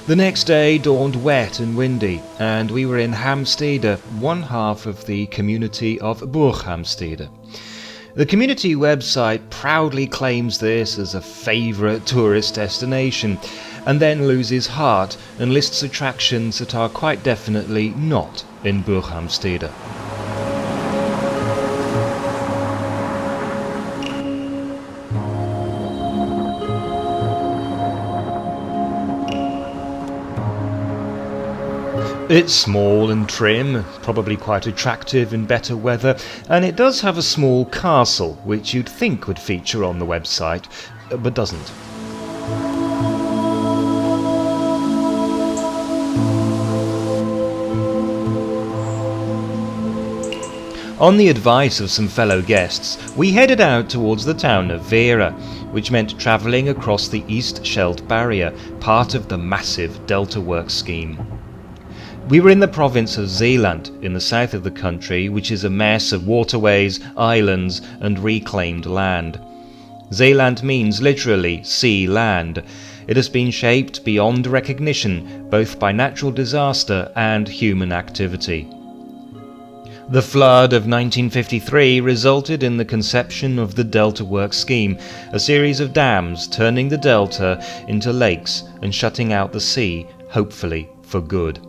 The next day dawned wet and windy, and we were in Hamstede, one half of the community of Burghamstede. The community website proudly claims this as a favourite tourist destination, and then loses heart and lists attractions that are quite definitely not in Burghamstede. It's small and trim, probably quite attractive in better weather, and it does have a small castle, which you'd think would feature on the website, but doesn't. On the advice of some fellow guests, we headed out towards the town of Veere, which meant travelling across the East Scheldt Barrier, part of the massive Delta Works scheme. We were in the province of Zeeland, in the south of the country, which is a mess of waterways, islands and reclaimed land. Zeeland means literally sea land. It has been shaped beyond recognition, both by natural disaster and human activity. The flood of 1953 resulted in the conception of the Delta Works scheme, a series of dams turning the delta into lakes and shutting out the sea, hopefully for good.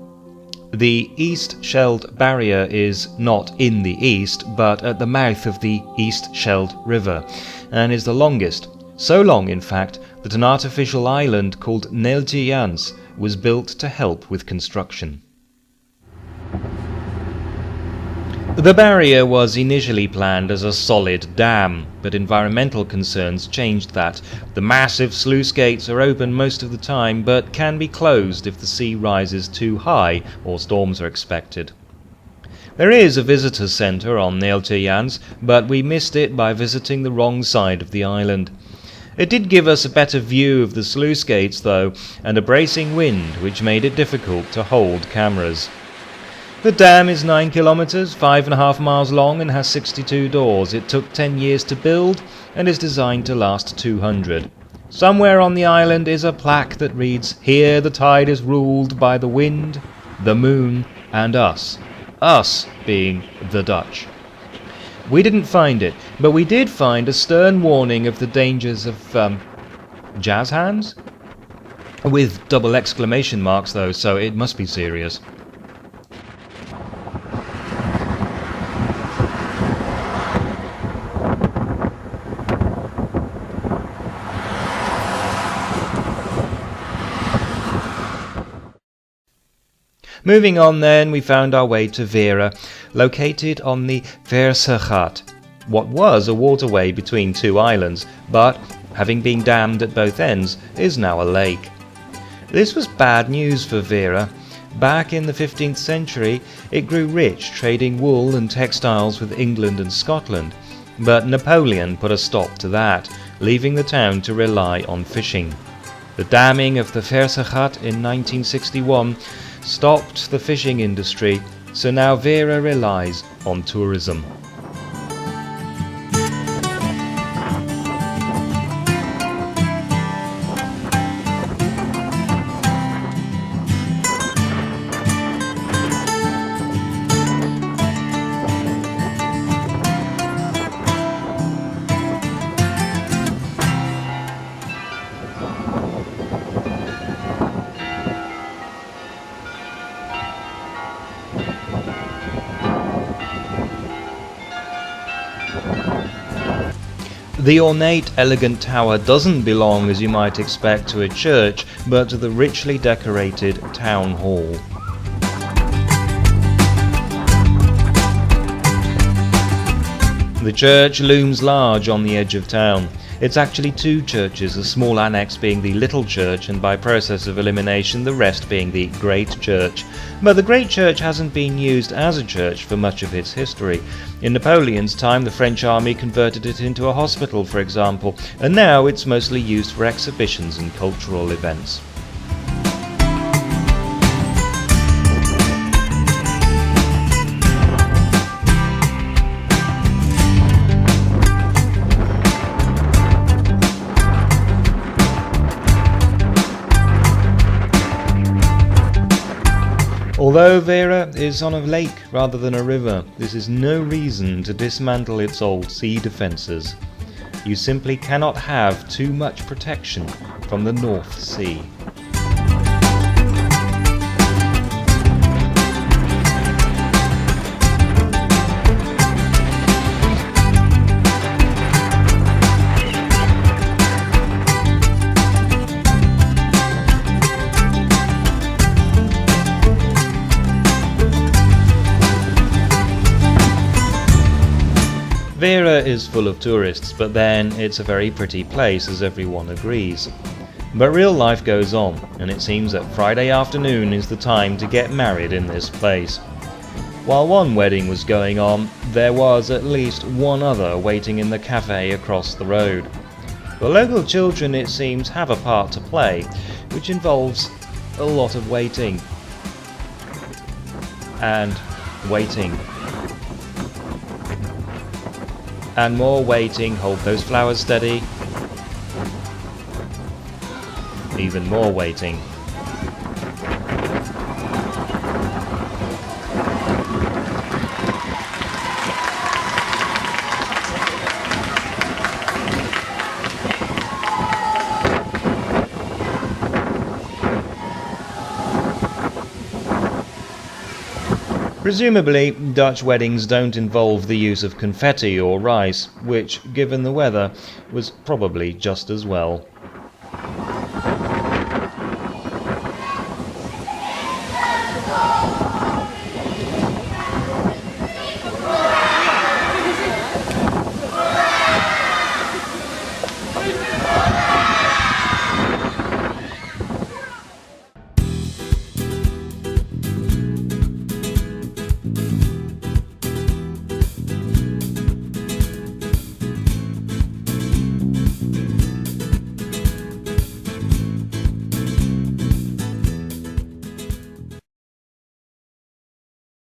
The East Scheldt Barrier is not in the east, but at the mouth of the East Scheldt River, and is the longest, so long in fact that an artificial island called Neeltje was built to help with construction. The barrier was initially planned as a solid dam, but environmental concerns changed that. The massive sluice gates are open most of the time, but can be closed if the sea rises too high or storms are expected. There is a visitor centre on Neeltje, but we missed it by visiting the wrong side of the island. It did give us a better view of the sluice gates though, and a bracing wind which made it difficult to hold cameras. The dam is 9 kilometres, 5.5 miles long and has 62 doors. It took 10 years to build and is designed to last 200. Somewhere on the island is a plaque that reads, "Here the tide is ruled by the wind, the moon and us." Us being the Dutch. We didn't find it, but we did find a stern warning of the dangers of jazz hands? With double exclamation marks though, so it must be serious. Moving on then, we found our way to Veere, located on the Veersegat, what was a waterway between two islands, but, having been dammed at both ends, is now a lake. This was bad news for Veere. Back in the 15th century, it grew rich trading wool and textiles with England and Scotland, but Napoleon put a stop to that, leaving the town to rely on fishing. The damming of the Veersegat in 1961 stopped the fishing industry, so now Veere relies on tourism. The ornate, elegant tower doesn't belong, as you might expect, to a church, but to the richly decorated town hall. The church looms large on the edge of town. It's actually two churches, a small annex being the Little Church and by process of elimination the rest being the Great Church. But the Great Church hasn't been used as a church for much of its history. In Napoleon's time the French army converted it into a hospital, for example, and now it's mostly used for exhibitions and cultural events. Although Veere is on a lake rather than a river, this is no reason to dismantle its old sea defences. You simply cannot have too much protection from the North Sea. Veere is full of tourists, but then it's a very pretty place, as everyone agrees. But real life goes on, and it seems that Friday afternoon is the time to get married in this place. While one wedding was going on, there was at least one other waiting in the cafe across the road. The local children, it seems, have a part to play, which involves a lot of waiting. And waiting. And more waiting. Hold those flowers steady. Even more waiting. Presumably, Dutch weddings don't involve the use of confetti or rice, which, given the weather, was probably just as well.